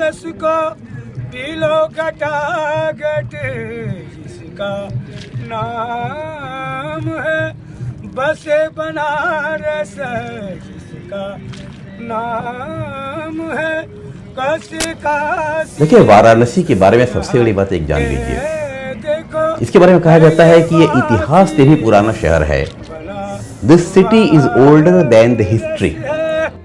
रस को P low गटागट, जिसका नाम है बसे बनारस, जिसका नाम है काशी काशी। देखिए, वाराणसी के बारे में सबसे बड़ी बात एक जान लीजिए, इसके बारे में कहा जाता है कि ये इतिहास से भी पुराना शहर है। This city is older than the history.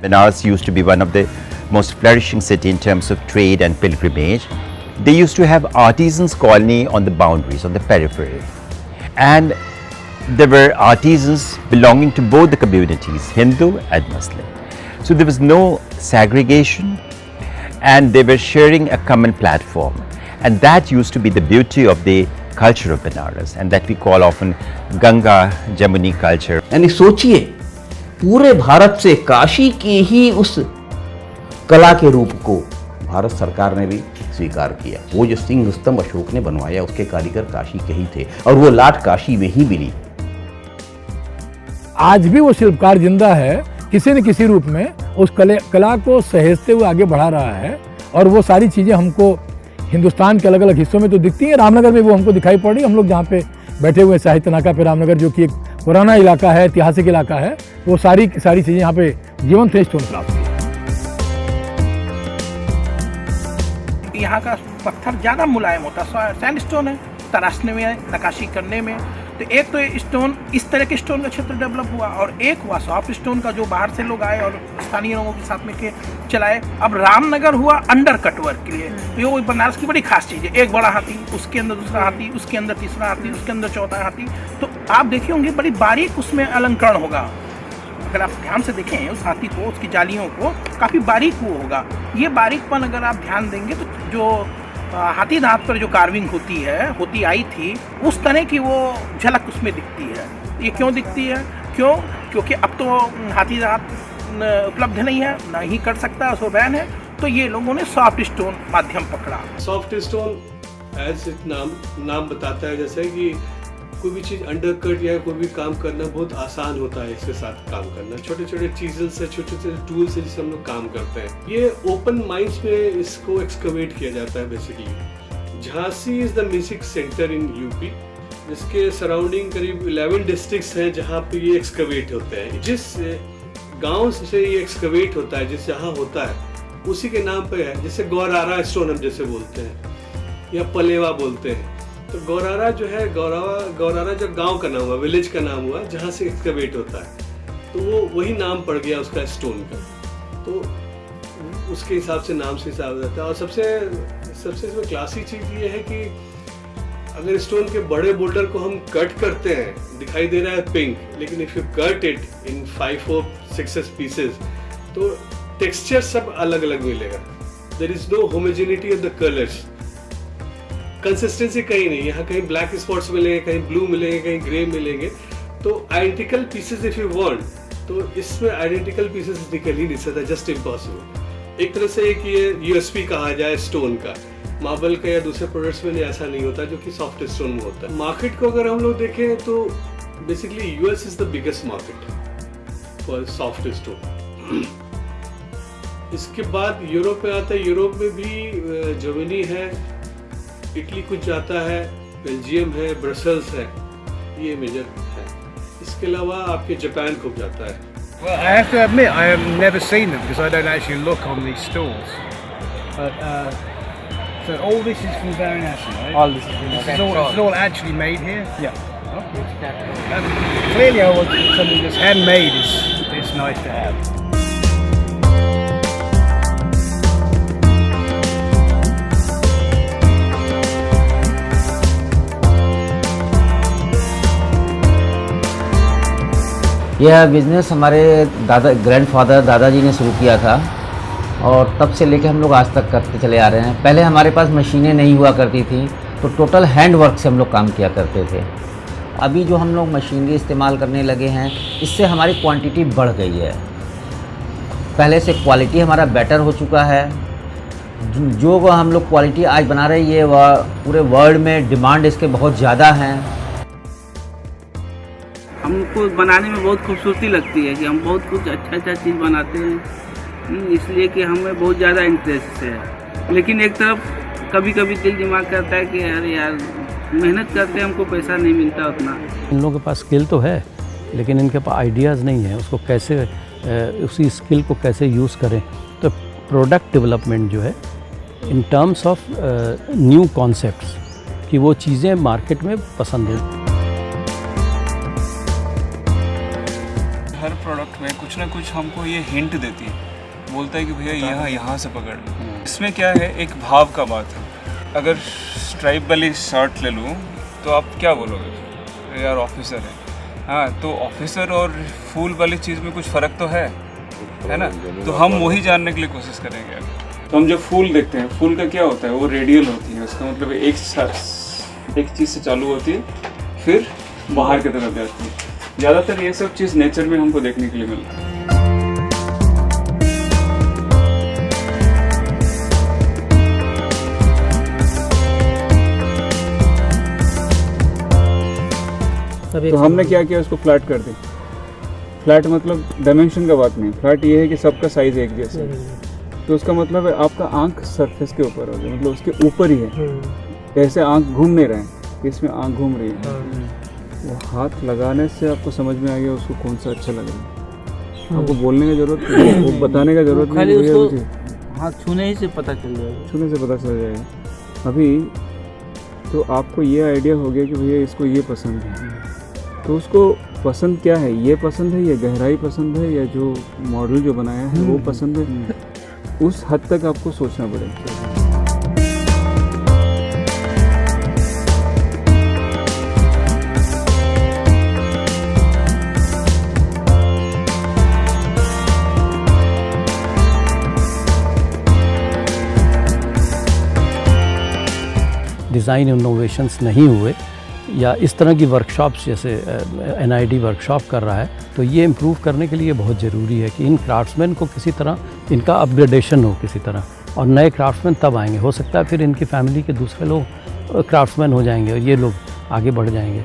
Benares used to be one of the most flourishing city in terms of trade and pilgrimage. They used to have artisans colony on the boundaries, on the periphery. And there were artisans belonging to both the communities, Hindu and Muslim. So there was no segregation and they were sharing a common platform. And that used to be the beauty of the culture of Benares, and that we call often Ganga Jamuni culture. यानी सोचिए, पूरे भारत से काशी की ही उस कला के रूप को भारत सरकार ने भी स्वीकार किया। वो जो सिंह स्तंभ अशोक ने बनवाया, उसके कारीगर काशी के ही थे और वो लाट काशी में ही मिली। आज भी वो शिल्पकार जिंदा है, किसी न किसी रूप में उस कला को सहेजते हुए आगे बढ़ा रहा है। और वो सारी चीज़ें हमको हिंदुस्तान के अलग अलग हिस्सों में तो दिखती है। रामनगर में वो हमको दिखाई पड़ रही। हम लोग जहाँ पे बैठे हुए साहित्य नाका पे, रामनगर जो कि एक पुराना इलाका है, ऐतिहासिक इलाका है, वो सारी चीज़ें यहाँ पे जीवंत है। स्टोन क्राफ्ट यहाँ का पत्थर ज़्यादा मुलायम होता है, सैंडस्टोन है, तराशने में, नक्काशी करने में। तो एक तो ये स्टोन, इस तरह के स्टोन का क्षेत्र डेवलप हुआ, और एक हुआ सॉफ्ट स्टोन का, जो बाहर से लोग आए और स्थानीय लोगों के साथ में के चलाए। अब रामनगर हुआ अंडर कट वर्क के लिए। तो ये बनारस की बड़ी खास चीज़ है। एक बड़ा हाथी, उसके अंदर दूसरा हाथी, उसके अंदर तीसरा हाथी, उसके अंदर चौथा हाथी। तो आप देखे होंगे बड़ी बारीक उसमें अलंकरण होगा। अगर आप ध्यान से देखें उस हाथी को, उसकी जालियों को, काफ़ी बारीक वो होगा। ये बारीकपन अगर आप ध्यान देंगे तो जो हाथी दांत पर जो कार्विंग होती आई थी, उस तरह की वो झलक उसमें दिखती है। ये क्यों दिखती है? क्योंकि अब तो हाथी दांत उपलब्ध नहीं है, ना ही कर सकता, उसको बैन है। तो ये लोगों ने सॉफ्ट स्टोन माध्यम पकड़ा। सॉफ्ट स्टोन एज इट नाम बताता है, जैसे कि कोई भी चीज़ अंडरकट या कोई भी काम करना बहुत आसान होता है। इसके साथ काम करना, छोटे छोटे चीज़ों से, छोटे छोटे टूल से जिससे हम लोग काम करते हैं। ये ओपन माइंस में इसको एक्सकवेट किया जाता है basically. Jhansi is the music centre in UP, जिसके सराउंडिंग करीब 11 डिस्ट्रिक्ट्स हैं जहाँ पे ये एक्सकवेट होते हैं। जिस गांव से ये एक्सकवेट होता है, जिस जहाँ होता है, उसी के नाम पे है। जैसे गौरारा स्टोन हम जैसे बोलते हैं या पलेवा बोलते हैं। तो गौरारा जो है, गौरारा जो गांव का नाम हुआ, विलेज का नाम हुआ, जहाँ से एक्सकवेट होता है, तो वो वही नाम पड़ गया उसका स्टोन का। तो उसके हिसाब से नाम से हिसाब रहता है। और सबसे इसमें क्लासिक चीज़ ये है कि अगर स्टोन के बड़े बोल्डर को हम कट करते हैं, दिखाई दे रहा है पिंक, लेकिन if you cut it in 5 or 6 pieces, तो टेक्सचर सब अलग अलग मिलेगा। There is no homogeneity of the colours, consistency कहीं नहीं। यहाँ कहीं ब्लैक स्पॉट्स मिलेंगे, कहीं ब्लू मिलेंगे, कहीं ग्रे मिलेंगे। तो identical pieces if you want, तो इसमें आइडेंटिकल पीसेस निकल ही नहीं सकता, जस्ट इम्पॉसिबल। एक तरह से एक ये यूएसपी कहा जाए स्टोन का, मार्बल का या दूसरे प्रोडक्ट्स में ऐसा नहीं होता जो कि सॉफ्ट स्टोन में होता है। मार्केट को अगर हम लोग देखें तो basically US is the biggest market for soft stone. इसके बाद यूरोप में आता है। यूरोप में भी जर्मनी है, इटली कुछ जाता है, बेल्जियम है, ब्रसेल्स है, ये मेजर है। इसके अलावा आपके जापान खूब जाता है। Well, I have to admit, I have never seen them because I don't actually look on these stalls. But so all this is from Varanasi, right? All this is from This is all actually made here. Yeah. Okay. Clearly, something that's handmade is nice to have. यह business हमारे grandfather दादाजी ने शुरू किया था और तब से लेकर हम लोग आज तक करते चले आ रहे हैं। पहले हमारे पास मशीनें नहीं हुआ करती थी, तो टोटल हैंड वर्क से हम लोग काम किया करते थे। अभी जो हम लोग मशीनरी इस्तेमाल करने लगे हैं, इससे हमारी क्वांटिटी बढ़ गई है। पहले से क्वालिटी हमारा बेटर हो चुका है। जो हम लोग क्वालिटी आज बना रहे हैं, ये पूरे वर्ल्ड में डिमांड इसके बहुत ज़्यादा हैं। हमको बनाने में बहुत खूबसूरती लगती है कि हम बहुत कुछ अच्छा चीज़ बनाते हैं, इसलिए कि हमें बहुत ज़्यादा इंटरेस्ट है। लेकिन एक तरफ कभी कभी दिल दिमाग करता है कि अरे यार मेहनत करते हैं, हमको पैसा नहीं मिलता उतना। इन लोगों के पास स्किल तो है, लेकिन इनके पास आइडियाज़ नहीं है, उसको कैसे उसी स्किल को कैसे यूज़ करें। तो प्रोडक्ट डेवलपमेंट जो है in terms of new concepts कि वो चीज़ें मार्केट में पसंद हैं। हर प्रोडक्ट में कुछ ना कुछ हमको ये हिंट देती है, बोलता है कि भैया यहाँ से पकड़ लो। इसमें क्या है, एक भाव का बात है। अगर स्ट्राइप वाली शर्ट ले लूँ तो आप क्या बोलोगे, यार ऑफिसर है। हाँ, तो ऑफिसर और फूल वाली चीज़ में कुछ फ़र्क तो है ना। तो हम वही जानने के लिए कोशिश करेंगे। तो हम जब फूल देखते हैं, फूल का क्या होता है, वो रेडियल होती है। उसका मतलब एक चीज़ से चालू होती है फिर बाहर की तरफ जाती है। ज़्यादातर ये सब चीज़ नेचर में हमको देखने के लिए मिलता है। तो हमने क्या किया, उसको फ्लैट कर दी। फ्लैट मतलब डायमेंशन का बात नहीं, फ्लैट ये है कि सबका साइज एक जैसा है। तो उसका मतलब है आपका आंख सरफेस के ऊपर हो गया, मतलब उसके ऊपर ही है। ऐसे आंख घूम नहीं रहे हैं, इसमें आंख घूम रही है। वो हाथ लगाने से आपको समझ में आ गया उसको कौन सा अच्छा लग रहा है। आपको बोलने की जरूरत नहीं, वो बताने का जरूरत नहीं, उसको हाथ छूने ही से पता चल जाएगा। छूने से पता चल जाएगा। अभी तो आपको ये आइडिया हो गया कि भैया इसको ये पसंद है, तो उसको पसंद क्या है, ये पसंद है या गहराई पसंद है या जो मॉडल जो बनाया है वो पसंद है। उस हद तक आपको सोचना पड़ेगा। डिज़ाइन इनोवेशंस नहीं हुए या इस तरह की वर्कशॉप्स जैसे NID वर्कशॉप कर रहा है, तो ये इम्प्रूव करने के लिए बहुत ज़रूरी है कि इन क्राफ्ट्समैन को किसी तरह इनका अपग्रेडेशन हो किसी तरह, और नए क्राफ्ट्समैन तब आएंगे। हो सकता है फिर इनकी फैमिली के दूसरे लोग क्राफ्ट्समैन हो जाएंगे और ये लोग आगे बढ़ जाएंगे।